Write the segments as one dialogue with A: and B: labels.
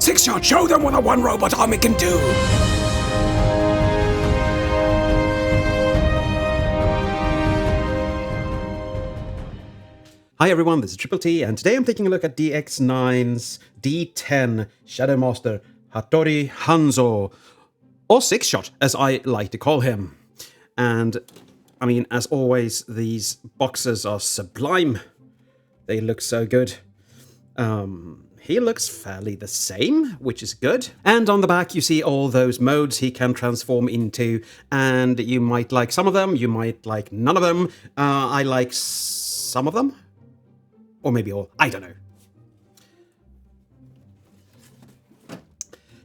A: Sixshot, show them what a one robot army can do!
B: Hi everyone, this is Triple T, and today I'm taking a look at DX9's D10 Hattori Hanzo, or Sixshot, as I like to call him. And, I mean, as always, these boxes are sublime. They look so good. He looks fairly the same, which is good. And on the back, you see all those modes he can transform into, and you might like some of them, you might like none of them. I like some of them. Or maybe all, I don't know.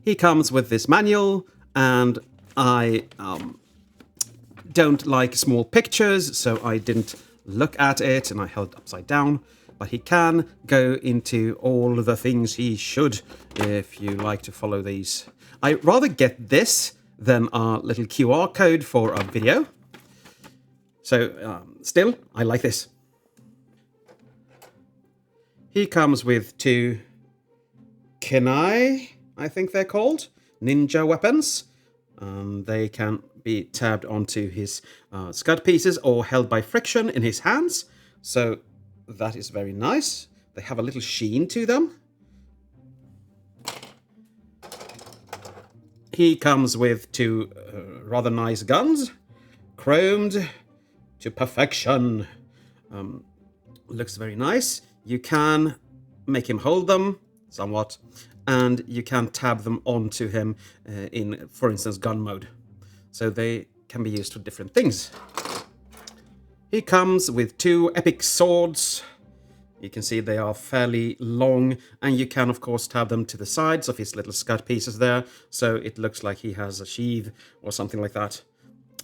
B: He comes with this manual, and I don't like small pictures, so I didn't look at it, and I held it upside down. But he can go into all the things he should, if you like to follow these. I'd rather get this than a little QR code for a video. So, still, I like this. He comes with two kunai, I think they're called, ninja weapons. They can be tabbed onto his scud pieces or held by friction in his hands. So that is very nice. They have a little sheen to them. He comes with two rather nice guns, chromed to perfection. Looks very nice. You can make him hold them somewhat, and you can tab them onto him in, for instance, gun mode. So they can be used for different things. He comes with two epic swords. You can see they are fairly long, and you can, of course, tab them to the sides of his little scud pieces there, so it looks like he has a sheath or something like that.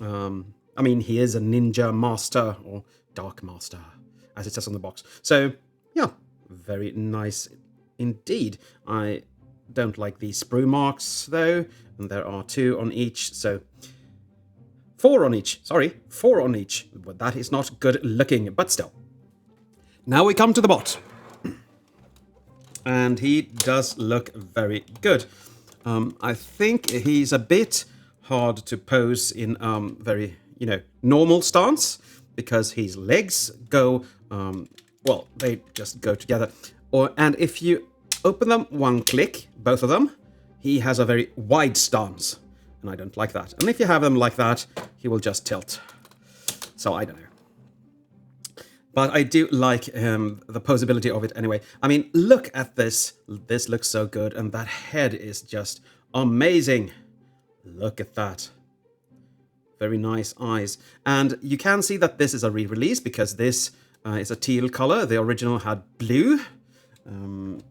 B: I mean, he is a ninja master, or dark master, as it says on the box. So, yeah, very nice indeed. I don't like these sprue marks, though, and there are two on each, so... Four on each, but that is not good looking, but still. Now we come to the bot. And he does look very good. I think he's a bit hard to pose in very, normal stance, because his legs go, well, they just go together. And if you open them one click, both of them, he has a very wide stance. And I don't like that. And if you have them like that, he will just tilt. So I don't know. But I do like the posability of it anyway. I mean, look at this. This looks so good. And that head is just amazing. Look at that. Very nice eyes. And you can see that this is a re-release because this is a teal color. The original had blue. And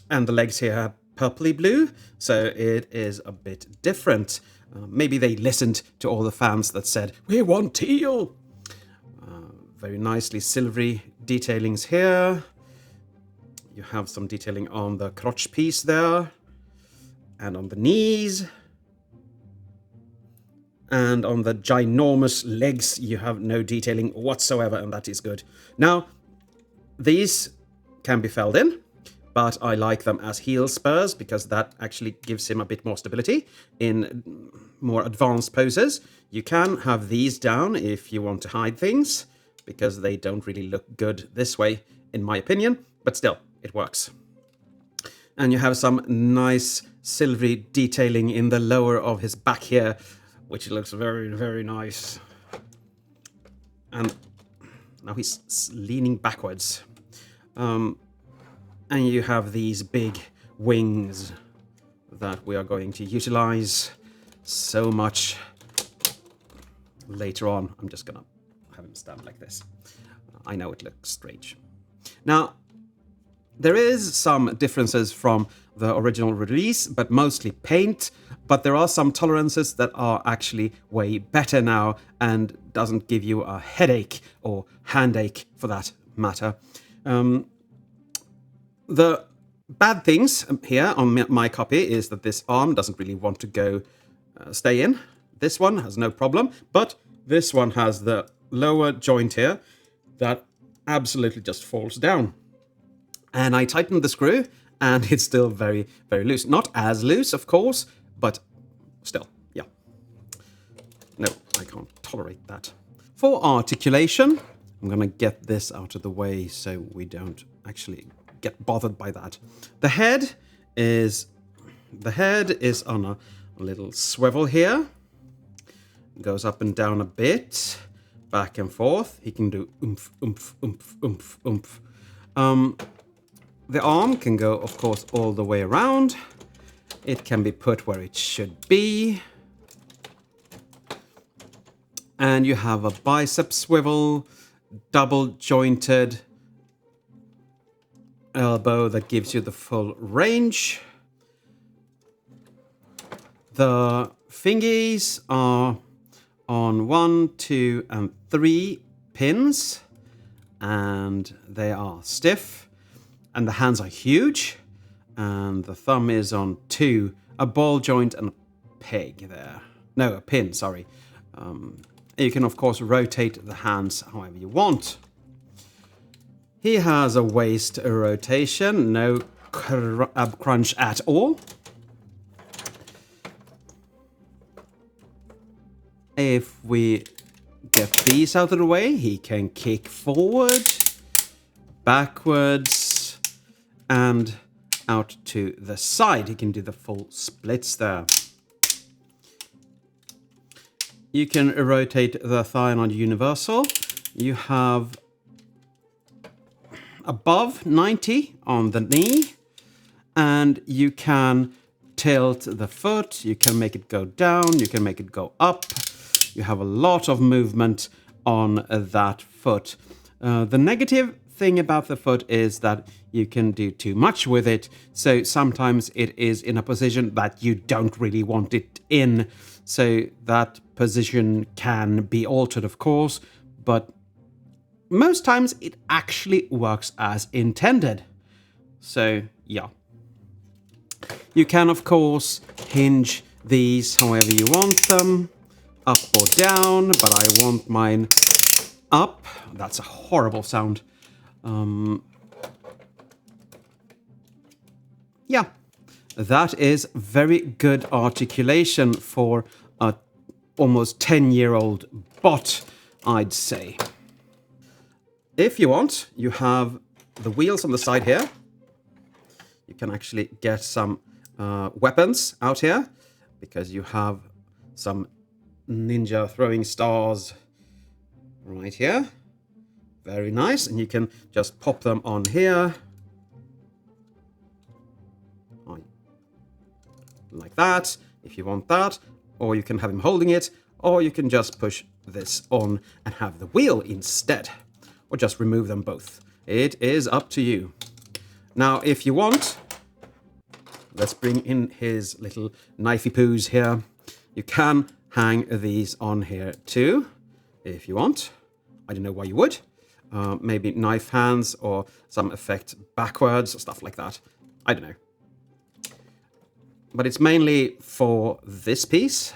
B: the legs here have purpley blue. So it is a bit different. Maybe they listened to all the fans that said, "We want teal." Very nicely silvery detailings here. You have some detailing on the crotch piece there. And on the knees. And on the ginormous legs, you have no detailing whatsoever, and that is good. Now, these can be felled in, but I like them as heel spurs because that actually gives him a bit more stability in more advanced poses. You can have these down if you want to hide things, because they don't really look good this way, in my opinion, but still, it works. And you have some nice silvery detailing in the lower of his back here, which looks very, very nice. And now he's leaning backwards. And you have these big wings that we are going to utilize so much later on. I'm just gonna have him stand like this. I know it looks strange. Now, there is some differences from the original release, but mostly paint. But there are some tolerances that are actually way better now and doesn't give you a headache or handache for that matter. The bad things here on my copy is that this arm doesn't really want to go stay in. This one has no problem, but this one has the lower joint here that absolutely just falls down. And I tightened the screw, and it's still very, very loose. Not as loose, of course, but still, yeah. No, I can't tolerate that. For articulation, I'm gonna get this out of the way so we don't actually get bothered by that. The head is on a little swivel here. Goes up and down a bit, back and forth. He can do oomph, oomph, oomph, oomph, oomph. The arm can go, of course, all the way around. It can be put where it should be. And you have a bicep swivel, double jointed elbow that gives you the full range. The fingies are on 1, 2, and 3 pins, and they are stiff, and the hands are huge, and the thumb is on 2, a ball joint and a peg there. No, a pin, sorry. You can, of course, rotate the hands however you want. He has a waist rotation, no ab crunch at all. If we get these out of the way, he can kick forward, backwards, and out to the side. He can do the full splits there. You can rotate the thigh on universal. You have above 90 on the knee, and you can tilt the foot. You can make it go down. You can make it go up. You have a lot of movement on that foot. The negative thing about the foot is that you can do too much with it. So sometimes it is in a position that you don't really want it in. So that position can be altered, of course, but most times it actually works as intended. So, yeah. You can, of course, hinge these however you want them. Up or down, but I want mine up. That's a horrible sound. Yeah, that is very good articulation for a almost 10-year-old bot, I'd say. If you want, you have the wheels on the side here. You can actually get some weapons out here because you have some ninja throwing stars right here. Very nice. And you can just pop them on here. Like that, if you want that. Or you can have him holding it. Or you can just push this on and have the wheel instead. Or just remove them both. It is up to you. Now, if you want, let's bring in his little knifey poos here. You can hang these on here too, if you want. I don't know why you would. Maybe knife hands or some effect backwards or stuff like that. I don't know. But it's mainly for this piece.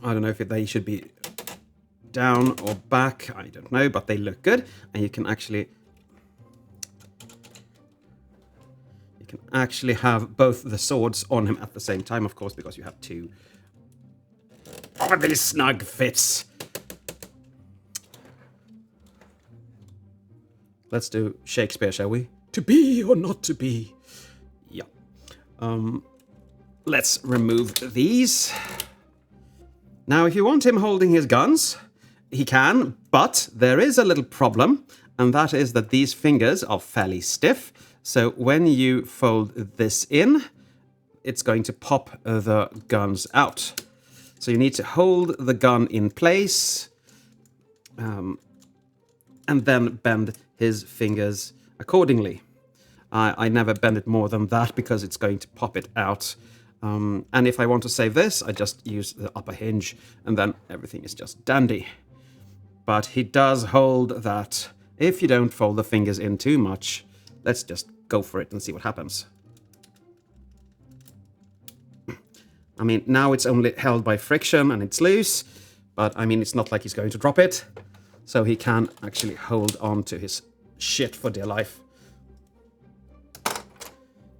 B: I don't know if they should be down or back. I don't know, but they look good. And you can actually have both the swords on him at the same time, of course, because you have two oddly snug fits. Let's do Shakespeare, shall we? To be or not to be? Yeah. Let's remove these. Now, if you want him holding his guns, he can, but there is a little problem, and that is that these fingers are fairly stiff. So when you fold this in, it's going to pop the guns out. So you need to hold the gun in place and then bend his fingers accordingly. I never bend it more than that because it's going to pop it out. And if I want to save this, I just use the upper hinge and then everything is just dandy. But he does hold that. If you don't fold the fingers in too much, let's just go for it and see what happens. I mean, now it's only held by friction and it's loose, but I mean, it's not like he's going to drop it. So he can actually hold on to his shit for dear life.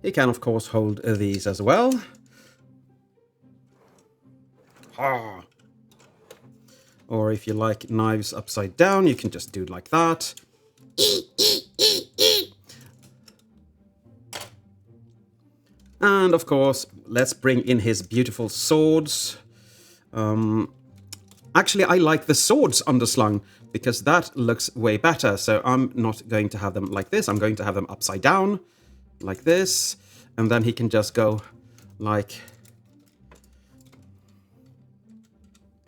B: He can, of course, hold these as well. Ah. Or if you like knives upside down, you can just do it like that. And, of course, let's bring in his beautiful swords. Actually, I like the swords underslung, because that looks way better. So I'm not going to have them like this. I'm going to have them upside down, like this. And then he can just go like...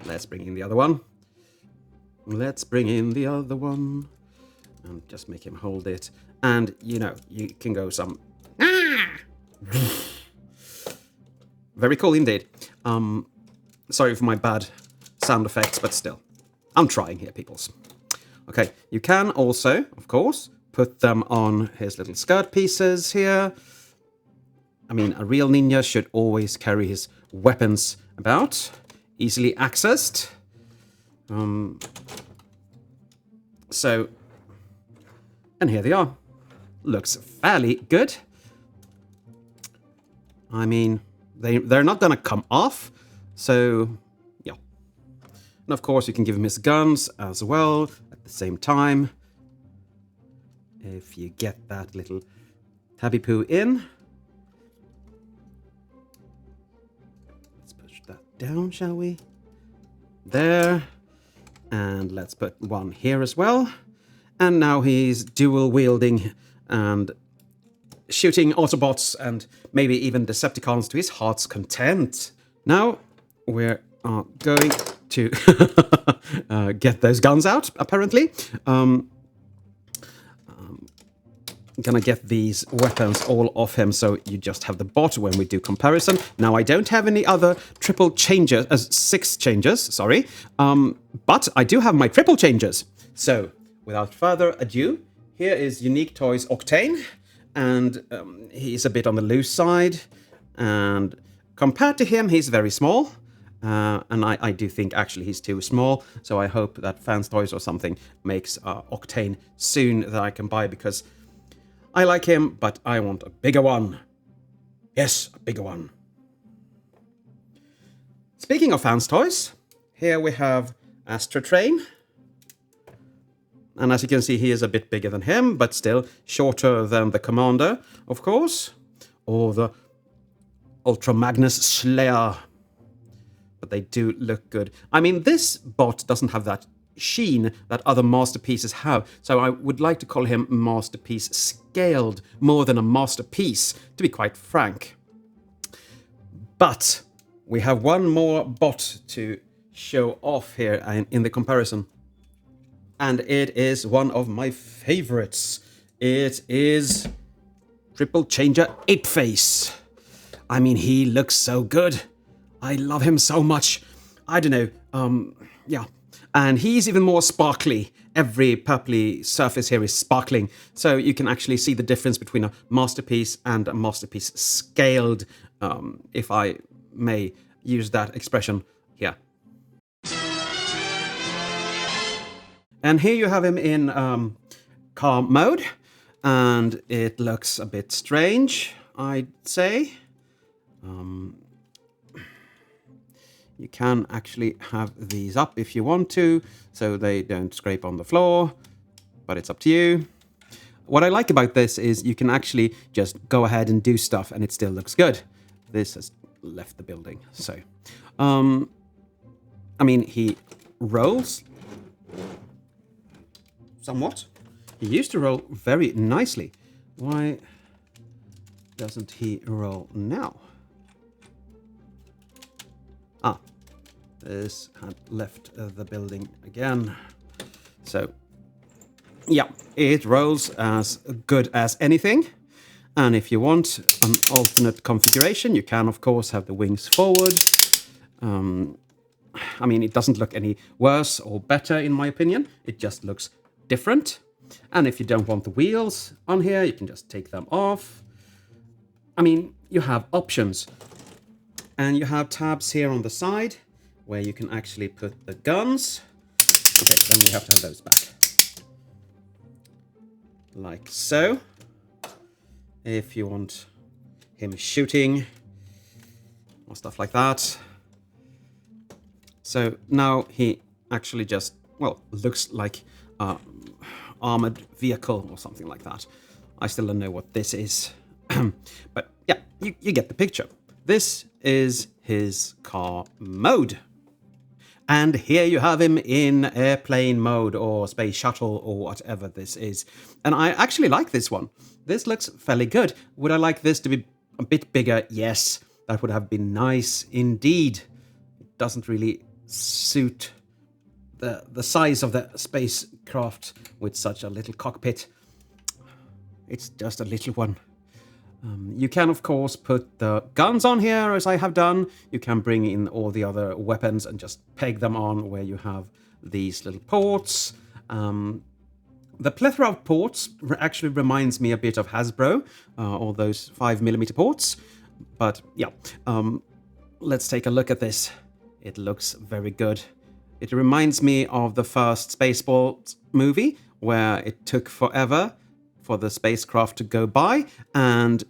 B: Let's bring in the other one. Let's bring in the other one. And just make him hold it. And, you know, you can go some... Very cool indeed. Sorry for my bad sound effects, but still. I'm trying here, peoples. Okay, you can also, of course, put them on his little skirt pieces here. I mean, a real ninja should always carry his weapons about. Easily accessed. So, and here they are. Looks fairly good. I mean, they're not gonna come off, so yeah. And of course, you can give him his guns as well at the same time. If you get that little tabby poo in. Let's push that down, shall we? There. And let's put one here as well. And now he's dual wielding and shooting Autobots and maybe even Decepticons to his heart's content. Now we're going to get those guns out, apparently. Gonna get these weapons all off him, so you just have the bot when we do comparison. Now I don't have any other triple changes, six changes, sorry, but I do have my triple changes. So without further ado, here is Unique Toys Octane, and he's a bit on the loose side, and compared to him, he's very small. And I do think actually he's too small, so I hope that Fans Toys or something makes Octane soon that I can buy, because I like him, but I want a bigger one. Yes, a bigger one. Speaking of Fans Toys, here we have Astra Train. And as you can see, he is a bit bigger than him, but still shorter than the Commander, of course. Or the Ultra Magnus Slayer. But they do look good. I mean, this bot doesn't have that sheen that other masterpieces have, so I would like to call him masterpiece scaled more than a masterpiece, to be quite frank. But we have one more bot to show off here in the comparison, and it is one of my favorites. It is Triple Changer Apeface. I mean, he looks so good. I love him so much. I don't know, yeah. And he's even more sparkly. Every purpley surface here is sparkling. So you can actually see the difference between a masterpiece and a masterpiece scaled, if I may use that expression here. And here you have him in car mode. And it looks a bit strange, I'd say. You can actually have these up if you want to, so they don't scrape on the floor, but it's up to you. What I like about this is you can actually just go ahead and do stuff and it still looks good. This has left the building, so. I mean, he rolls somewhat. He used to roll very nicely. Why doesn't he roll now? Ah, this had left the building again. So, yeah, it rolls as good as anything. And if you want an alternate configuration, you can, of course, have the wings forward. I mean, it doesn't look any worse or better, in my opinion. It just looks different. And if you don't want the wheels on here, you can just take them off. I mean, you have options. And you have tabs here on the side where you can actually put the guns. Okay, then we have to have those back. like so. If you want him shooting or stuff like that. So now he actually just, well, looks like an armored vehicle or something like that. I still don't know what this is. But yeah, you get the picture. This is his car mode. And here you have him in airplane mode or space shuttle or whatever this is. And I actually like this one. This looks fairly good. Would I like this to be a bit bigger? Yes, that would have been nice indeed. It doesn't really suit the size of the spacecraft with such a little cockpit. It's just a little one. You can, of course, put the guns on here, as I have done. You can bring in all the other weapons and just peg them on where you have these little ports. The plethora of ports actually reminds me a bit of Hasbro, all those 5mm ports. But yeah, let's take a look at this. It looks very good. It reminds me of the first Spaceballs movie, where it took forever for the spacecraft to go by, and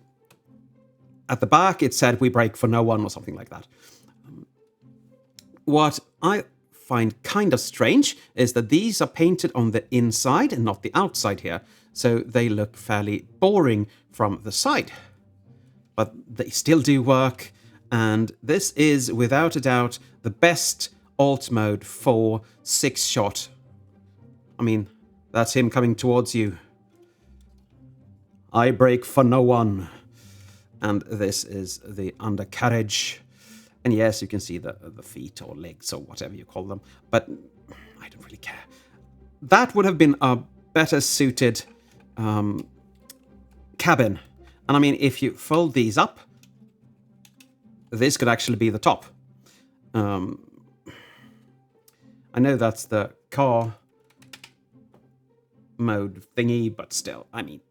B: at the back it said, "We break for no one," or something like that. What I find kind of strange is that these are painted on the inside and not the outside here, so they look fairly boring from the side. But they still do work, and this is, without a doubt, the best alt mode for Sixshot. I mean, that's him coming towards you. I break for no one. And this is the undercarriage. And yes, you can see the feet or legs or whatever you call them. But I don't really care. That would have been a better suited cabin. And I mean, if you fold these up, this could actually be the top. I know that's the car mode thingy, but still, I mean,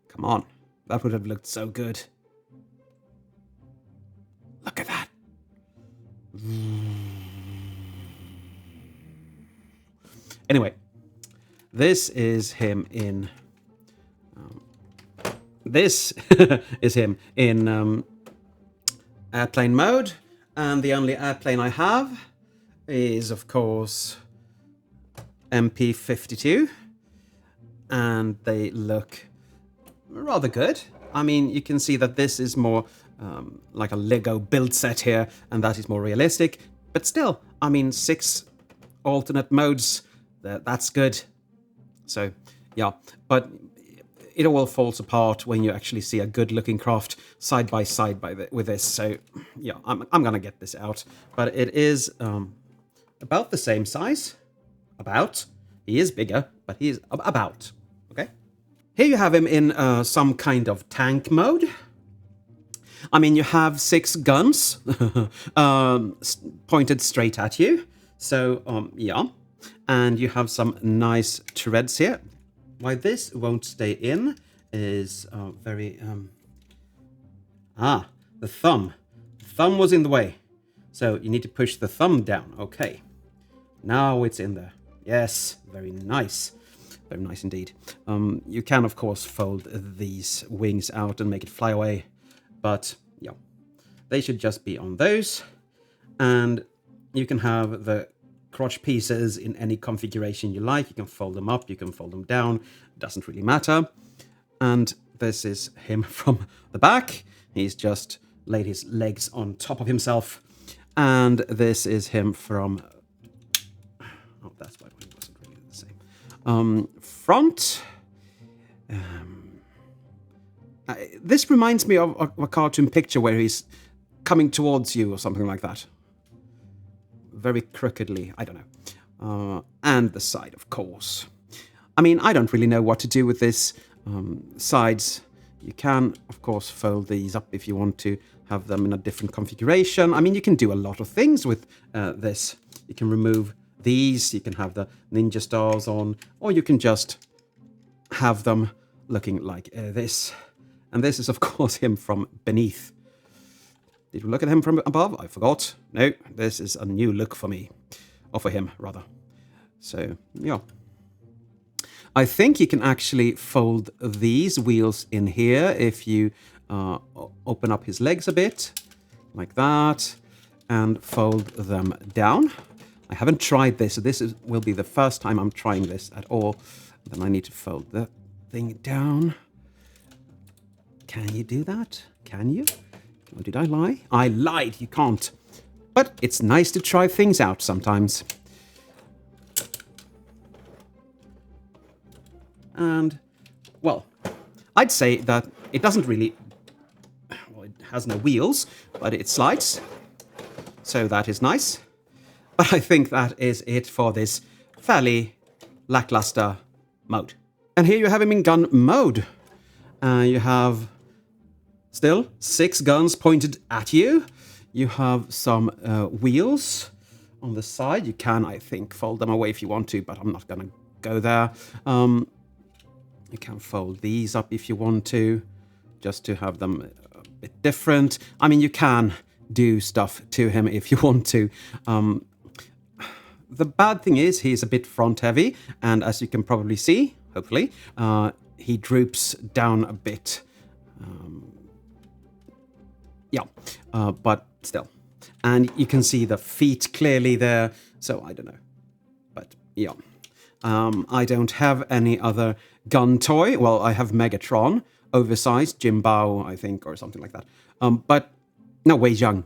B: come on. That would have looked so good. Look at that. Anyway, this is him in... this is him in airplane mode. And the only airplane I have is, of course, MP-52. And they look rather good. I mean, you can see that this is more like a Lego build set here, and that is more realistic. But still, I mean, 6 alternate modes, that's good. So, yeah. But it all falls apart when you actually see a good-looking craft side by side with this. So, yeah, I'm going to get this out. But it is about the same size. About. He is bigger, but he is about. Okay? Here you have him in some kind of tank mode. I mean, you have 6 guns pointed straight at you. So, yeah. And you have some nice treads here. Why this won't stay in is very... the thumb. The thumb was in the way. So you need to push the thumb down. Okay. Now it's in there. Yes, very nice. Very nice indeed. You can, of course, fold these wings out and make it fly away. But, yeah, they should just be on those. And you can have the crotch pieces in any configuration you like. You can fold them up, you can fold them down. It doesn't really matter. And this is him from the back. He's just laid his legs on top of himself. And this is him from... oh, that's why it wasn't really the same. Front. This reminds me of a cartoon picture where he's coming towards you or something like that. Very crookedly, I don't know. And the side, of course. I mean, I don't really know what to do with this. Sides, you can, of course, fold these up if you want to have them in a different configuration. I mean, you can do a lot of things with this. You can remove these, you can have the ninja stars on, or you can just have them looking like this. And this is, of course, him from beneath. Did we look at him from above? I forgot. No, this is a new look for me. Or for him, rather. So, yeah. I think you can actually fold these wheels in here if you open up his legs a bit, like that, and fold them down. I haven't tried this, so will be the first time I'm trying this at all. Then I need to fold the thing down. Can you do that? Can you? Or did I lie? I lied, you can't. But it's nice to try things out sometimes. And, well, I'd say that it doesn't really... Well, it has no wheels, but it slides. So that is nice. But I think that is it for this fairly lackluster mode. And here you have him in gun mode. You have still 6 guns pointed at you. You have some wheels on the side. You can, I think, fold them away if you want to, but I'm not going to go there. You can fold these up if you want to, just to have them a bit different. I mean, you can do stuff to him if you want to. The bad thing is he's a bit front heavy, and as you can probably see, hopefully, he droops down a bit. But still. And you can see the feet clearly there, so I don't know. But yeah. I don't have any other gun toy. Well, I have Megatron, oversized, Jimbao, I think, or something like that. But no, Wei Zhang.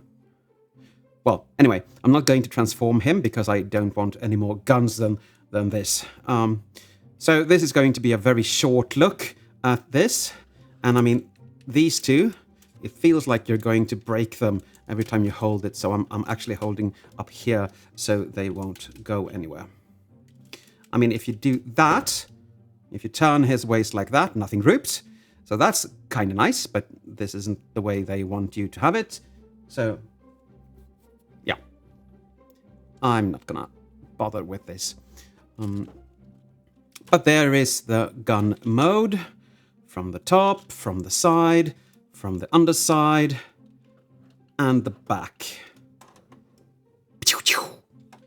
B: Well, anyway, I'm not going to transform him because I don't want any more guns than this. So this is going to be a very short look at this. And I mean, these two, it feels like you're going to break them every time you hold it. So I'm actually holding up here so they won't go anywhere. I mean, if you do that, if you turn his waist like that, nothing droops. So that's kind of nice, but this isn't the way they want you to have it. So, yeah. I'm not gonna bother with this. But there is the gun mode. From the top, from the side, from the underside, and the back.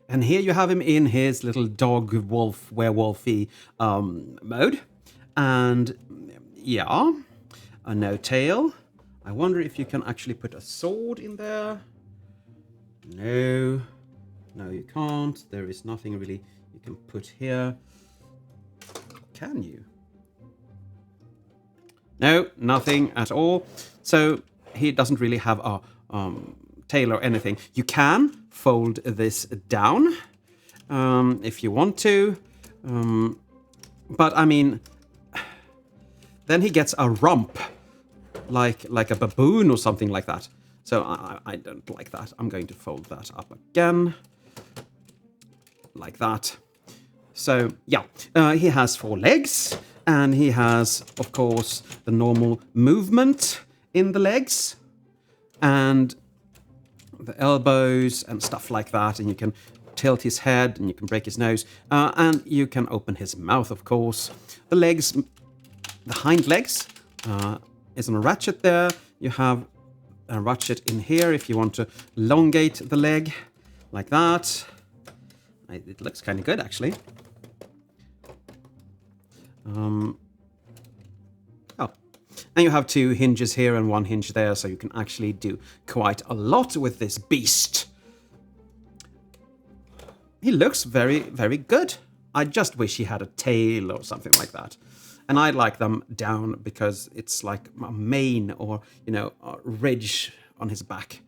B: And here you have him in his little dog, wolf, werewolfy mode. And yeah, a no tail. I wonder if you can actually put a sword in there. No, you can't. There is nothing really you can put here. Can you? No, nothing at all. So he doesn't really have a tail or anything. You can fold this down if you want to. But I mean, then he gets a rump, like a baboon or something like that. So I don't like that. I'm going to fold that up again, like that. So yeah, he has 4 legs, and he has, of course, the normal movement in the legs, and the elbows and stuff like that, and you can tilt his head, and you can break his nose, and you can open his mouth, of course. The legs, the hind legs, is on a ratchet there. You have a ratchet in here if you want to elongate the leg, like that. It looks kind of good, actually. And you have 2 hinges here and 1 hinge there, so you can actually do quite a lot with this beast. He looks very, very good. I just wish he had a tail or something like that. And I like them down because it's like a mane or, you know, a ridge on his back.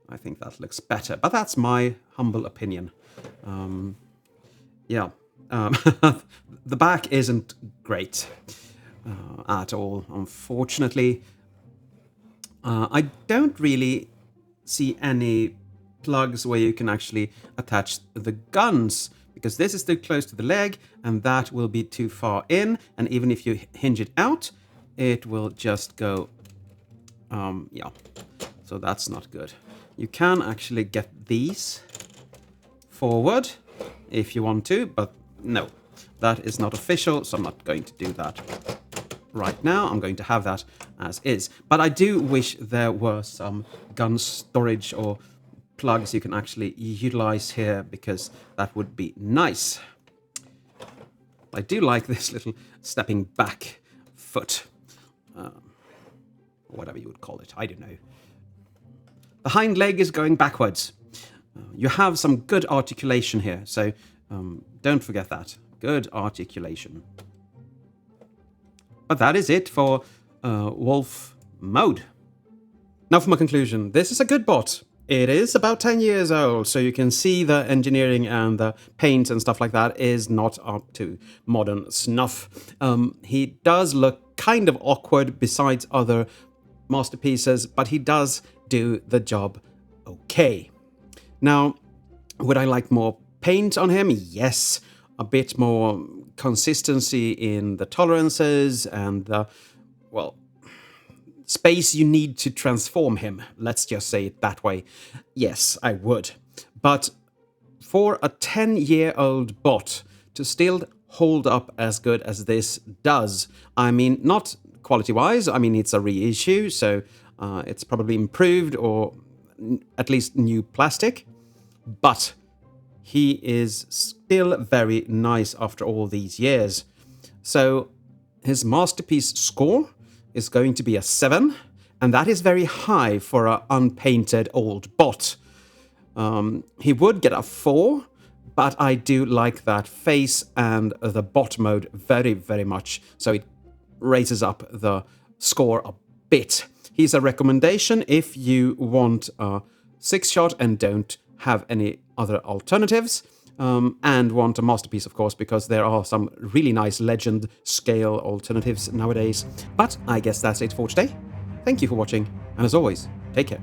B: I think that looks better, but that's my humble opinion. The back isn't great at all, unfortunately. I don't really see any plugs where you can actually attach the guns, because this is too close to the leg and that will be too far in, and even if you hinge it out, it will just go, so that's not good. You can actually get these forward if you want to, but no, that is not official, so I'm not going to do that right now. I'm going to have that as is. But I do wish there were some gun storage or plugs you can actually utilize here, because that would be nice. I do like this little stepping back foot. Whatever you would call it, I don't know. The hind leg is going backwards. You have some good articulation here, so don't forget that. Good articulation. But that is it for Wolf mode. Now for my conclusion, this is a good bot. It is about 10 years old, so you can see the engineering and the paint and stuff like that is not up to modern snuff. He does look kind of awkward besides other masterpieces, but he does do the job okay. Now, would I like more paint on him? Yes. A bit more consistency in the tolerances and the, well, space you need to transform him. Let's just say it that way. Yes, I would. But for a 10-year-old bot to still hold up as good as this does, I mean, not quality-wise, I mean, it's a reissue, so it's probably improved or at least new plastic, but he is still very nice after all these years. So his masterpiece score is going to be a 7, and that is very high for an unpainted old bot. He would get a 4, but I do like that face and the bot mode very, very much, so it raises up the score a bit. He's a recommendation if you want a 6-shot and don't have any other alternatives, and want a masterpiece, of course, because there are some really nice legend scale alternatives nowadays. But I guess that's it for today. Thank you for watching, and as always, take care.